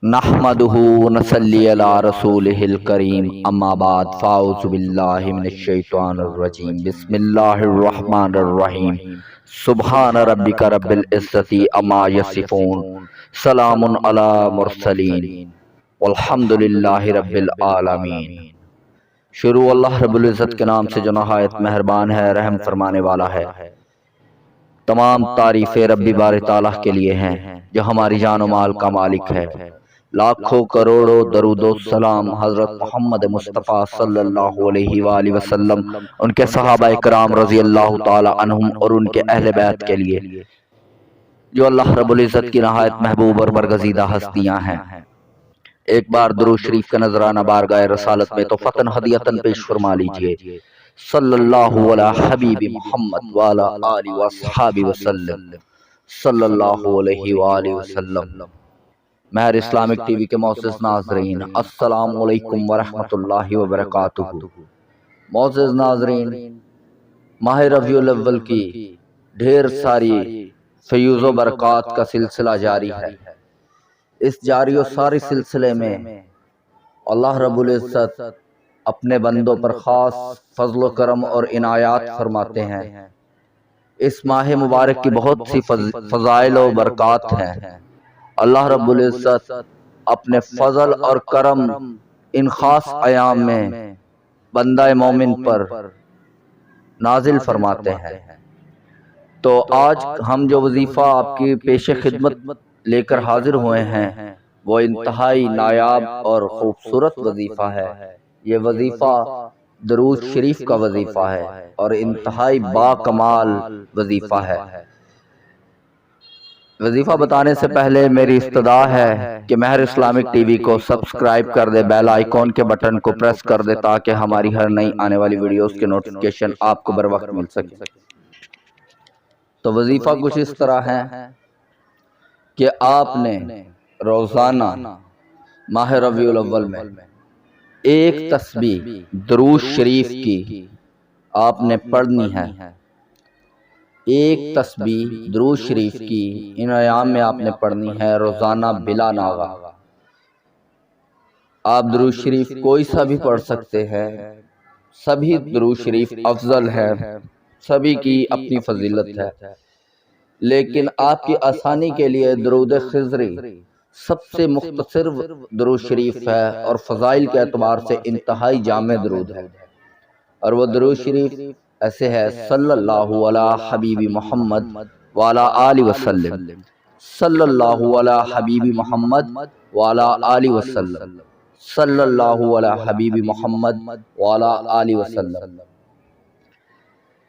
نحمدہ ونصلی علی رسولہ الکریم اما بعد فاعوذ باللہ من الشیطان الرجیم بسم اللہ الرحمن الرحیم سبحان ربک رب العزت اما یصفون سلام علی مرسلین والحمد للہ رب العالمین۔ شروع اللہ رب العزت کے نام سے جو نہایت مہربان ہے، رحم فرمانے والا ہے۔ تمام تعریفیں ربی باری تعالیٰ کے لیے ہیں جو ہماری جان و مال کا مالک ہے۔ لاکھوں کروڑوں درود و سلام حضرت محمد مصطفیٰ صلی اللہ علیہ وآلہ وسلم، ان کے صحابہ اکرام رضی اللہ تعالی عنہم اور ان کے اہل بیت کے لیے جو اللہ رب العزت کی نہایت محبوب اور برگزیدہ ہستیاں ہیں۔ ایک بار درود شریف کا نذرانہ بارگاہ رسالت میں تو فتن ہدیتاً پیش فرما لیجئے۔ صلی اللہ علی حبیب محمد وعلی آلہ واصحابہ وسلم، صلی اللہ علیہ وآلہ وسلم۔ مہر اسلامک ٹی وی کے معزز ناظرین، السلام علیکم ورحمۃ اللہ وبرکاتہ۔ معزز ناظرین، ماہ ربیع الاول کی ڈھیر ساری فیوز و برکات کا سلسلہ جاری ہے۔ اس جاری و ساری سلسلے میں اللہ رب العزت اپنے بندوں پر خاص فضل و کرم اور عنایات فرماتے ہیں۔ اس ماہ مبارک کی بہت سی فضائل و برکات ہیں۔ اللہ رب العزت اپنے فضل اور کرم ان خاص ایام میں بندہ مومن پر نازل فرماتے ہیں۔ تو آج ہم جو وظیفہ آپ کی پیش خدمت لے کر حاضر ہوئے ہیں وہ انتہائی نایاب اور خوبصورت وظیفہ ہے۔ یہ وظیفہ درود شریف کا وظیفہ ہے اور انتہائی با کمال وظیفہ ہے۔ وظیفہ بتانے سے پہلے میری استدعا ہے کہ مہر اسلامک ٹی وی کو سبسکرائب کر دے، بیل آئیکن کے بٹن کو پریس کر دے تاکہ ہماری ہر نئی آنے والی ویڈیوز کے نوٹیفیکیشن آپ کو بر وقت مل سکے۔ تو وظیفہ کچھ اس طرح ہے کہ آپ نے روزانہ ماہ ربیع الاول میں ایک تسبیح درود شریف کی آپ نے پڑھنی ہے۔ ایک تسبیح درود شریف کی ان ایام میں آپ نے پڑھنی ہے روزانہ بلا ناغہ۔ آپ درود شریف کوئی سا بھی پڑھ سکتے ہیں، سبھی درود شریف افضل ہے، سبھی کی اپنی فضیلت ہے، لیکن آپ کی آسانی کے لیے درود خضری سب سے مختصر درود شریف ہے اور فضائل کے اعتبار سے انتہائی جامع درود ہے۔ اور وہ درود شریف ایسے ہے: صلی اللہ علی حبیب محمد وعلی آلہ وسلم، صلی اللہ علی حبیب محمد وعلی آلہ وسلم، صلی اللہ علی حبیب محمد وعلی آلہ وسلم۔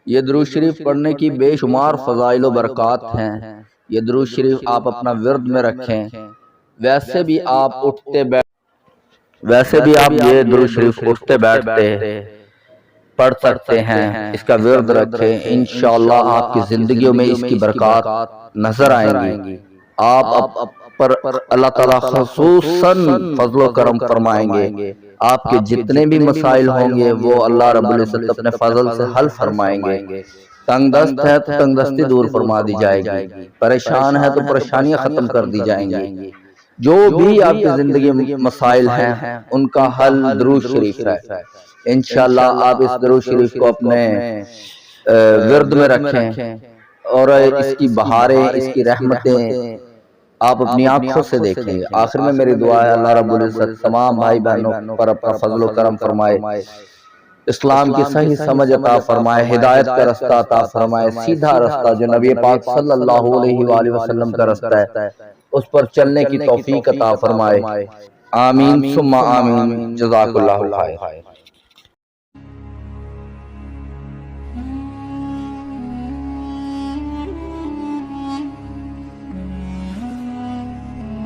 یہ درود شریف پڑھنے کی بے شمار فضائل و برکات ہیں۔ یہ درود شریف آپ اپنا ورد میں رکھیں۔ ویسے بھی آپ یہ درود شریف اٹھتے بیٹھتے پڑھ سکتے ہیں، اس کا ورد رکھیں، انشاءاللہ آپ کی زندگیوں میں اس کی برکات نظر آئیں گی۔ آپ پر اللہ تعالیٰ خصوصاً فضل و کرم فرمائیں گے۔ آپ کے جتنے بھی مسائل ہوں گے وہ اللہ رب العزت اپنے فضل سے حل فرمائیں گے۔ تنگ دست ہے تو تنگ دستی دور فرما دی جائے گی، پریشان ہے تو پریشانیاں ختم کر دی جائیں گی۔ جو بھی آپ کی زندگی میں مسائل ہیں ان کا حل درود شریف ہے۔ انشاءاللہ آپ اس درود شریف کو اپنے ورد میں رکھیں اور اس کی بہاریں، اس کی رحمتیں آپ اپنی آنکھوں سے دیکھیں۔ آخر میں میری دعا ہے اللہ رب العزت تمام بھائی بہنوں پر اپنا فضل و کرم فرمائے، اسلام کی صحیح سمجھ عطا فرمائے، ہدایت کا رستہ عطا فرمائے، سیدھا رستہ جو نبی پاک صلی اللہ علیہ وآلہ وسلم کا رستہ ہے اس پر چلنے کی توفیق عطا فرمائے۔ آمین ثم آمین، جزاک اللہ خیر۔